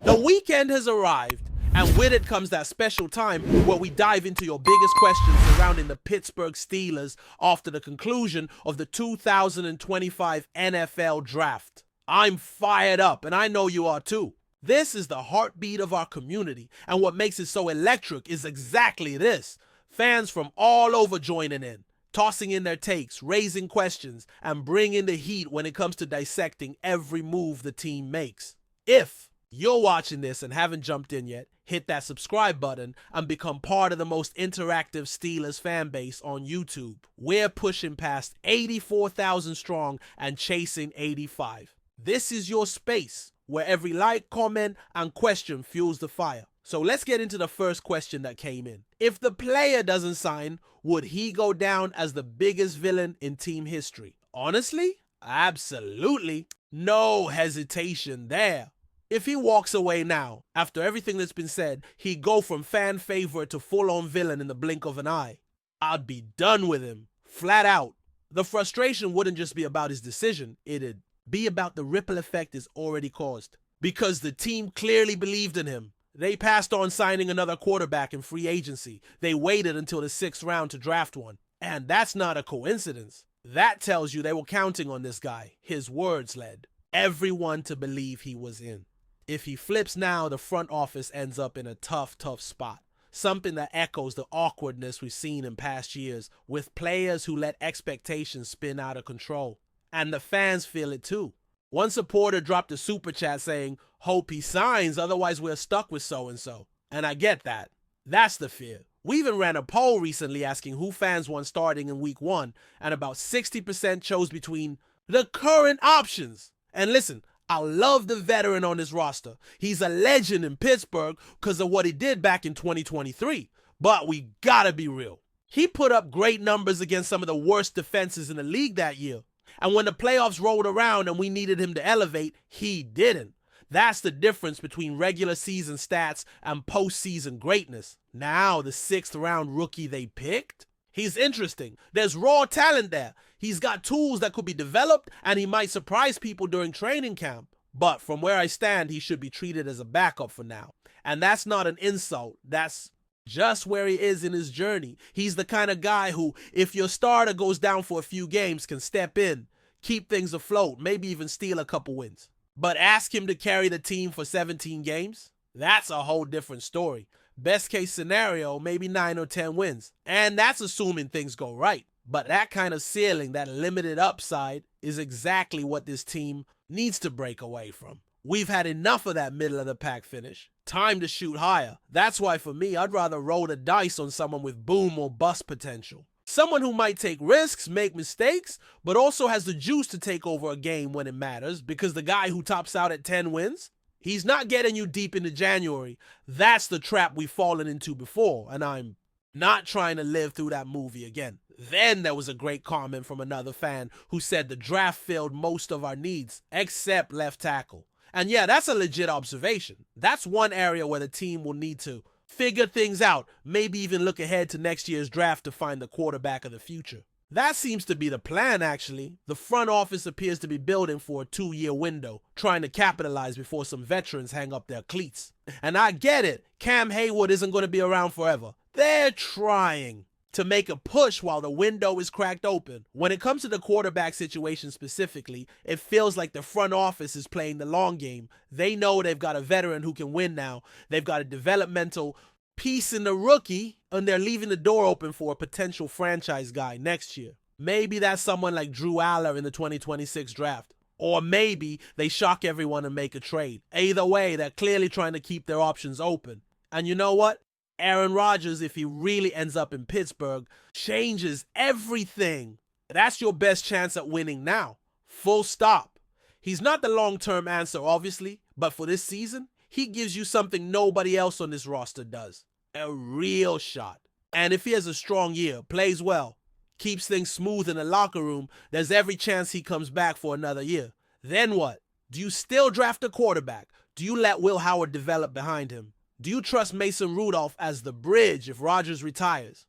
The weekend has arrived, and with it comes that special time where we dive into your biggest questions surrounding the Pittsburgh Steelers after the conclusion of the 2025 NFL Draft. I'm fired up, and I know you are too. This is the heartbeat of our community, and what makes it so electric is exactly this. Fans from all over joining in, tossing in their takes, raising questions, and bringing the heat when it comes to dissecting every move the team makes. If you're watching this and haven't jumped in yet, hit that subscribe button and become part of the most interactive Steelers fan base on YouTube. We're pushing past 84,000 strong and chasing 85. This is your space where every like, comment, and question fuels the fire. So let's get into the first question that came in. If the player doesn't sign, would he go down as the biggest villain in team history? Honestly, absolutely. No hesitation there. If he walks away now, after everything that's been said, he'd go from fan favorite to full-on villain in the blink of an eye. I'd be done with him, flat out. The frustration wouldn't just be about his decision, it'd be about the ripple effect it's already caused. Because the team clearly believed in him. They passed on signing another quarterback in free agency. They waited until the 6th round to draft one. And that's not a coincidence. That tells you they were counting on this guy. His words led everyone to believe he was in. If he flips now, the front office ends up in a tough spot. Something that echoes the awkwardness we've seen in past years with players who let expectations spin out of control. And the fans feel it too. One supporter dropped a super chat saying, "Hope he signs, otherwise we're stuck with so-and-so." And I get that. That's the fear. We even ran a poll recently asking who fans want starting in week 1, and about 60% chose between the current options. And listen, I love the veteran on this roster. He's a legend in Pittsburgh because of what he did back in 2023. But we gotta be real. He put up great numbers against some of the worst defenses in the league that year. And when the playoffs rolled around and we needed him to elevate, he didn't. That's the difference between regular season stats and postseason greatness. Now, the 6th round rookie they picked? He's interesting. There's raw talent there. He's got tools that could be developed, and he might surprise people during training camp. But from where I stand, he should be treated as a backup for now. And that's not an insult. That's just where he is in his journey. He's the kind of guy who, if your starter goes down for a few games, can step in, keep things afloat, maybe even steal a couple wins. But ask him to carry the team for 17 games? That's a whole different story. Best case scenario, maybe 9 or 10 wins. And that's assuming things go right. But that kind of ceiling, that limited upside, is exactly what this team needs to break away from. We've had enough of that middle of the pack finish. Time to shoot higher. That's why for me, I'd rather roll the dice on someone with boom or bust potential. Someone who might take risks, make mistakes, but also has the juice to take over a game when it matters, because the guy who tops out at 10 wins, he's not getting you deep into January. That's the trap we've fallen into before, and I'm not trying to live through that movie again. Then there was a great comment from another fan who said the draft filled most of our needs, except left tackle. And yeah, that's a legit observation. That's one area where the team will need to figure things out, maybe even look ahead to next year's draft to find the quarterback of the future. That seems to be the plan, actually. The front office appears to be building for a 2-year window, trying to capitalize before some veterans hang up their cleats. And I get it, Cam Hayward isn't going to be around forever. They're trying to make a push while the window is cracked open. When it comes to the quarterback situation specifically, it feels like the front office is playing the long game. They know they've got a veteran who can win now. They've got a developmental piece in the rookie, and they're leaving the door open for a potential franchise guy next year. Maybe that's someone like Drew Aller in the 2026 draft. Or maybe they shock everyone and make a trade. Either way, they're clearly trying to keep their options open. And you know what? Aaron Rodgers, if he really ends up in Pittsburgh, changes everything. That's your best chance at winning now. Full stop. He's not the long-term answer, obviously, but for this season, he gives you something nobody else on this roster does. A real shot. And if he has a strong year, plays well, keeps things smooth in the locker room, there's every chance he comes back for another year. Then what? Do you still draft a quarterback? Do you let Will Howard develop behind him? Do you trust Mason Rudolph as the bridge if Rodgers retires?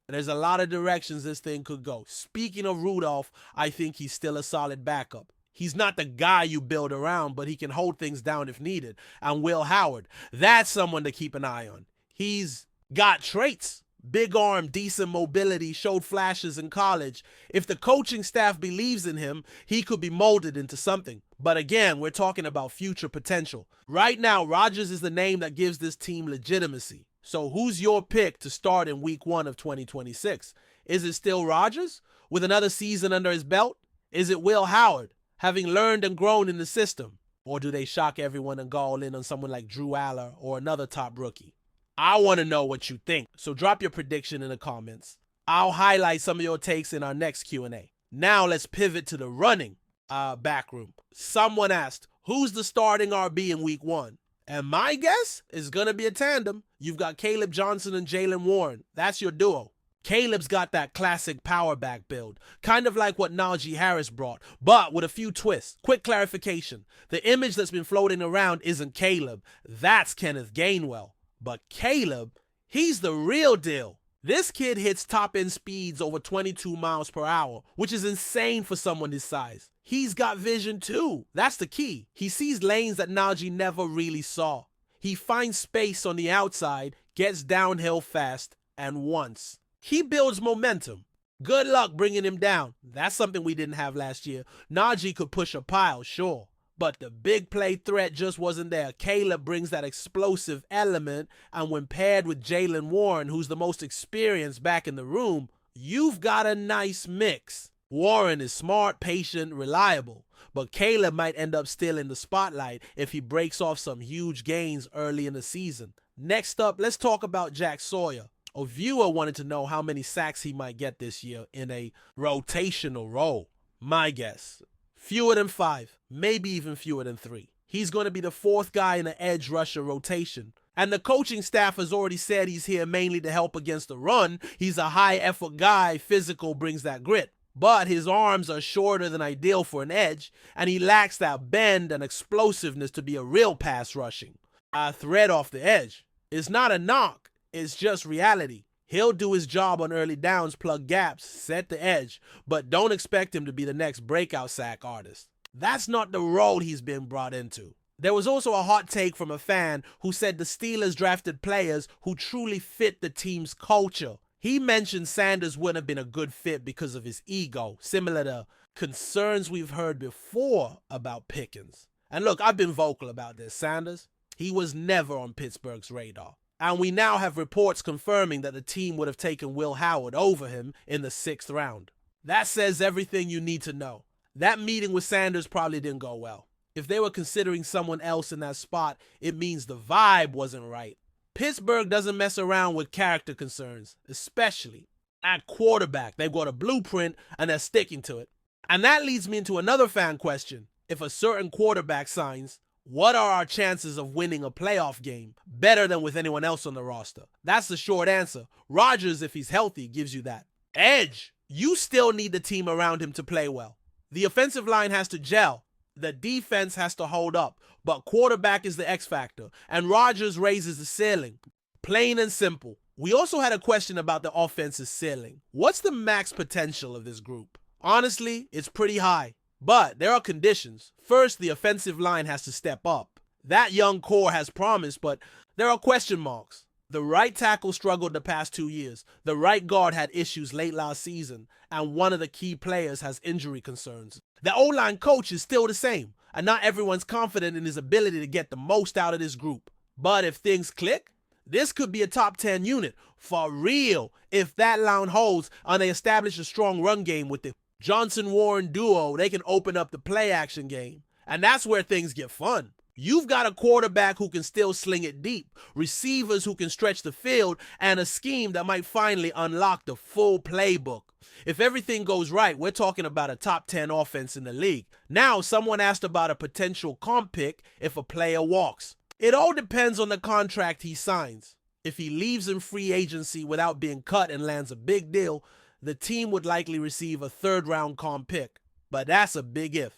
There's a lot of directions this thing could go. Speaking of Rudolph, I think he's still a solid backup. He's not the guy you build around, but he can hold things down if needed. And Will Howard, that's someone to keep an eye on. He's got traits. Big arm, decent mobility, showed flashes in college. If the coaching staff believes in him, he could be molded into something. But again, we're talking about future potential. Right now, Rodgers is the name that gives this team legitimacy. So who's your pick to start in week 1 of 2026? Is it still Rodgers with another season under his belt? Is it Will Howard, having learned and grown in the system? Or do they shock everyone and go all in on someone like Drew Aller or another top rookie? I want to know what you think, so drop your prediction in the comments. I'll highlight some of your takes in our next Q&A. Now let's pivot to the running backroom. Someone asked, who's the starting RB in week 1? And my guess is going to be a tandem. You've got Caleb Johnson and Jaylen Warren. That's your duo. Caleb's got that classic power back build, kind of like what Najee Harris brought, but with a few twists. Quick clarification. The image that's been floating around isn't Caleb. That's Kenneth Gainwell. But Caleb, he's the real deal. This kid hits top-end speeds over 22 miles per hour, which is insane for someone his size. He's got vision too. That's the key. He sees lanes that Najee never really saw. He finds space on the outside, gets downhill fast, and once. He builds momentum. Good luck bringing him down. That's something we didn't have last year. Najee could push a pile, sure. But the big play threat just wasn't there. Caleb brings that explosive element, and when paired with Jaylen Warren, who's the most experienced back in the room, you've got a nice mix. Warren is smart, patient, reliable, but Caleb might end up still in the spotlight if he breaks off some huge gains early in the season. Next up, let's talk about Jack Sawyer. A viewer wanted to know how many sacks he might get this year in a rotational role. My guess, fewer than 5, maybe even fewer than 3. He's going to be the 4th guy in the edge rusher rotation. And the coaching staff has already said he's here mainly to help against the run. He's a high-effort guy, physical, brings that grit. But his arms are shorter than ideal for an edge, and he lacks that bend and explosiveness to be a real pass rushing. A threat off the edge. It's not a knock, it's just reality. He'll do his job on early downs, plug gaps, set the edge, but don't expect him to be the next breakout sack artist. That's not the role he's been brought into. There was also a hot take from a fan who said the Steelers drafted players who truly fit the team's culture. He mentioned Sanders wouldn't have been a good fit because of his ego, similar to concerns we've heard before about Pickens. And look, I've been vocal about this. Sanders, he was never on Pittsburgh's radar. And we now have reports confirming that the team would have taken Will Howard over him in the 6th round. That says everything you need to know. That meeting with Sanders probably didn't go well. If they were considering someone else in that spot, it means the vibe wasn't right. Pittsburgh doesn't mess around with character concerns, especially at quarterback. They've got a blueprint and they're sticking to it. And that leads me into another fan question. If a certain quarterback signs, what are our chances of winning a playoff game better than with anyone else on the roster? That's the short answer. Rodgers, if he's healthy, gives you that. Edge, you still need the team around him to play well. The offensive line has to gel. The defense has to hold up. But quarterback is the X factor. And Rodgers raises the ceiling. Plain and simple. We also had a question about the offense's ceiling. What's the max potential of this group? Honestly, it's pretty high. But there are conditions. First, the offensive line has to step up. That young core has promise, but there are question marks. The right tackle struggled the past 2 years. The right guard had issues late last season, and one of the key players has injury concerns. The O-line coach is still the same, and not everyone's confident in his ability to get the most out of this group. But if things click, this could be a top 10 unit. For real, if that line holds and they establish a strong run game with the Johnson-Warren duo, they can open up the play-action game. And that's where things get fun. You've got a quarterback who can still sling it deep, receivers who can stretch the field, and a scheme that might finally unlock the full playbook. If everything goes right, we're talking about a top 10 offense in the league. Now, someone asked about a potential comp pick if a player walks. It all depends on the contract he signs. If he leaves in free agency without being cut and lands a big deal, the team would likely receive a 3rd-round comp pick. But that's a big if.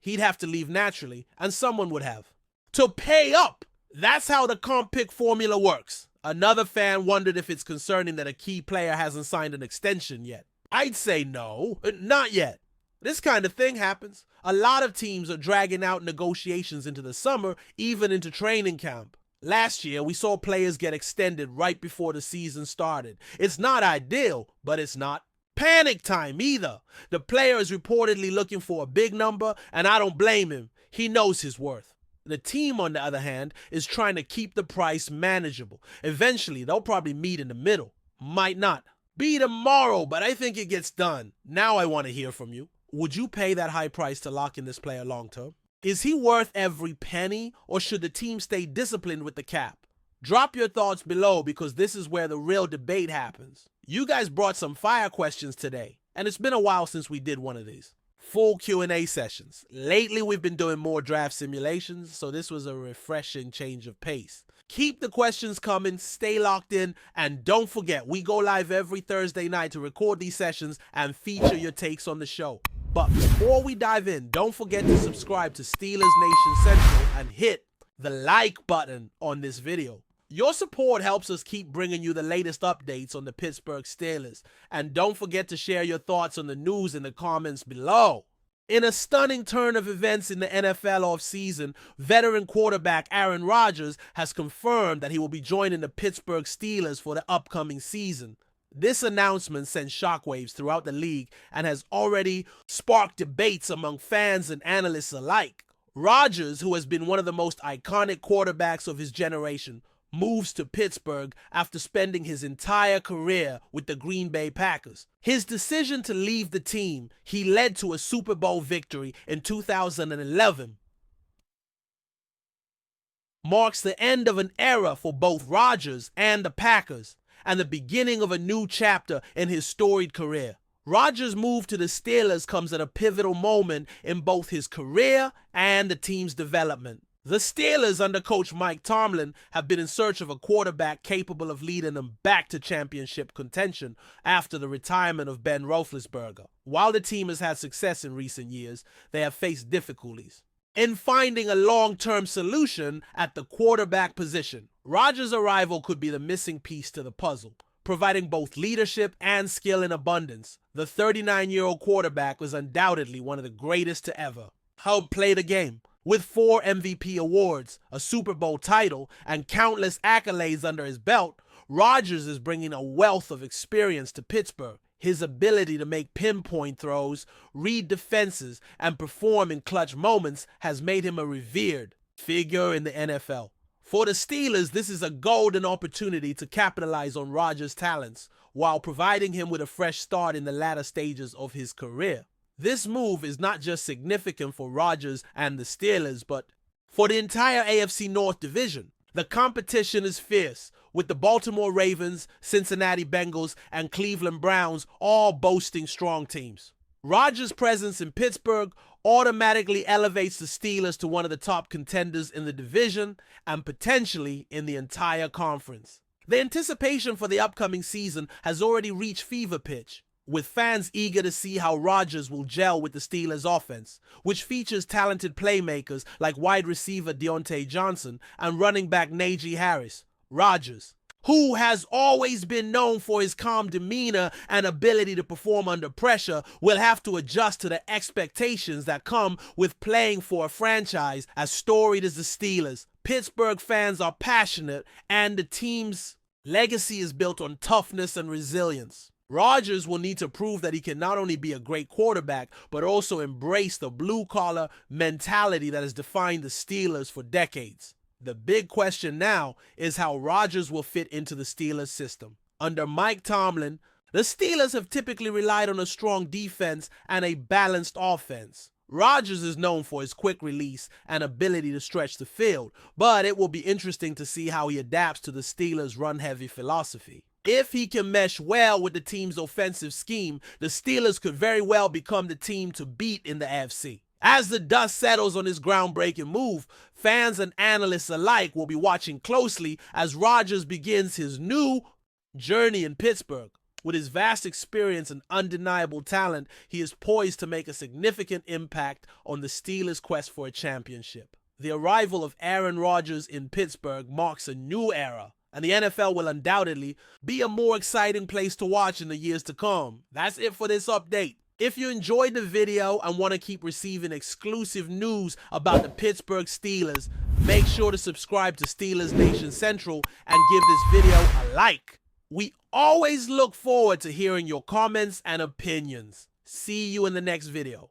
He'd have to leave naturally, and someone would have to pay up. That's how the comp pick formula works. Another fan wondered if it's concerning that a key player hasn't signed an extension yet. I'd say no, not yet. This kind of thing happens. A lot of teams are dragging out negotiations into the summer, even into training camp. Last year, we saw players get extended right before the season started. It's not ideal, but it's not panic time either. The player is reportedly looking for a big number, and I don't blame him. He knows his worth. The team, on the other hand, is trying to keep the price manageable. Eventually, they'll probably meet in the middle. Might not be tomorrow, but I think it gets done. Now I want to hear from you. Would you pay that high price to lock in this player long term? Is he worth every penny, or should the team stay disciplined with the cap? Drop your thoughts below, because this is where the real debate happens. You guys brought some fire questions today, and it's been a while since we did one of these. Full Q&A sessions. Lately, we've been doing more draft simulations, so this was a refreshing change of pace. Keep the questions coming, stay locked in, and don't forget, we go live every Thursday night to record these sessions and feature your takes on the show. But before we dive in, don't forget to subscribe to Steelers Nation Central and hit the like button on this video. Your support helps us keep bringing you the latest updates on the Pittsburgh Steelers. And don't forget to share your thoughts on the news in the comments below. In a stunning turn of events in the NFL offseason, veteran quarterback Aaron Rodgers has confirmed that he will be joining the Pittsburgh Steelers for the upcoming season. This announcement sent shockwaves throughout the league and has already sparked debates among fans and analysts alike. Rodgers, who has been one of the most iconic quarterbacks of his generation, moves to Pittsburgh after spending his entire career with the Green Bay Packers. His decision to leave the team he led to a Super Bowl victory in 2011 marks the end of an era for both Rodgers and the Packers, and the beginning of a new chapter in his storied career. Rodgers' move to the Steelers comes at a pivotal moment in both his career and the team's development. The Steelers under coach Mike Tomlin have been in search of a quarterback capable of leading them back to championship contention after the retirement of Ben Roethlisberger. While the team has had success in recent years, they have faced difficulties in finding a long-term solution at the quarterback position. Rodgers' arrival could be the missing piece to the puzzle, providing both leadership and skill in abundance. The 39-year-old quarterback was undoubtedly one of the greatest to ever. Helped play the game. With 4 MVP awards, a Super Bowl title, and countless accolades under his belt, Rodgers is bringing a wealth of experience to Pittsburgh. His ability to make pinpoint throws, read defenses, and perform in clutch moments has made him a revered figure in the NFL. For the Steelers, this is a golden opportunity to capitalize on Rodgers' talents while providing him with a fresh start in the latter stages of his career. This move is not just significant for Rodgers and the Steelers, but for the entire AFC North division. The competition is fierce, with the Baltimore Ravens, Cincinnati Bengals, and Cleveland Browns all boasting strong teams. Rodgers' presence in Pittsburgh automatically elevates the Steelers to one of the top contenders in the division and potentially in the entire conference. The anticipation for the upcoming season has already reached fever pitch, with fans eager to see how Rodgers will gel with the Steelers' offense, which features talented playmakers like wide receiver Deontay Johnson and running back Najee Harris. Rodgers, who has always been known for his calm demeanor and ability to perform under pressure, will have to adjust to the expectations that come with playing for a franchise as storied as the Steelers. Pittsburgh fans are passionate, and the team's legacy is built on toughness and resilience. Rodgers will need to prove that he can not only be a great quarterback, but also embrace the blue-collar mentality that has defined the Steelers for decades. The big question now is how Rodgers will fit into the Steelers system. Under Mike Tomlin, the Steelers have typically relied on a strong defense and a balanced offense. Rodgers is known for his quick release and ability to stretch the field, but it will be interesting to see how he adapts to the Steelers' run-heavy philosophy. If he can mesh well with the team's offensive scheme, the Steelers could very well become the team to beat in the AFC. As the dust settles on this groundbreaking move, fans and analysts alike will be watching closely as Rodgers begins his new journey in Pittsburgh. With his vast experience and undeniable talent, he is poised to make a significant impact on the Steelers' quest for a championship. The arrival of Aaron Rodgers in Pittsburgh marks a new era, and the NFL will undoubtedly be a more exciting place to watch in the years to come. That's it for this update. If you enjoyed the video and want to keep receiving exclusive news about the Pittsburgh Steelers, make sure to subscribe to Steelers Nation Central and give this video a like. We always look forward to hearing your comments and opinions. See you in the next video.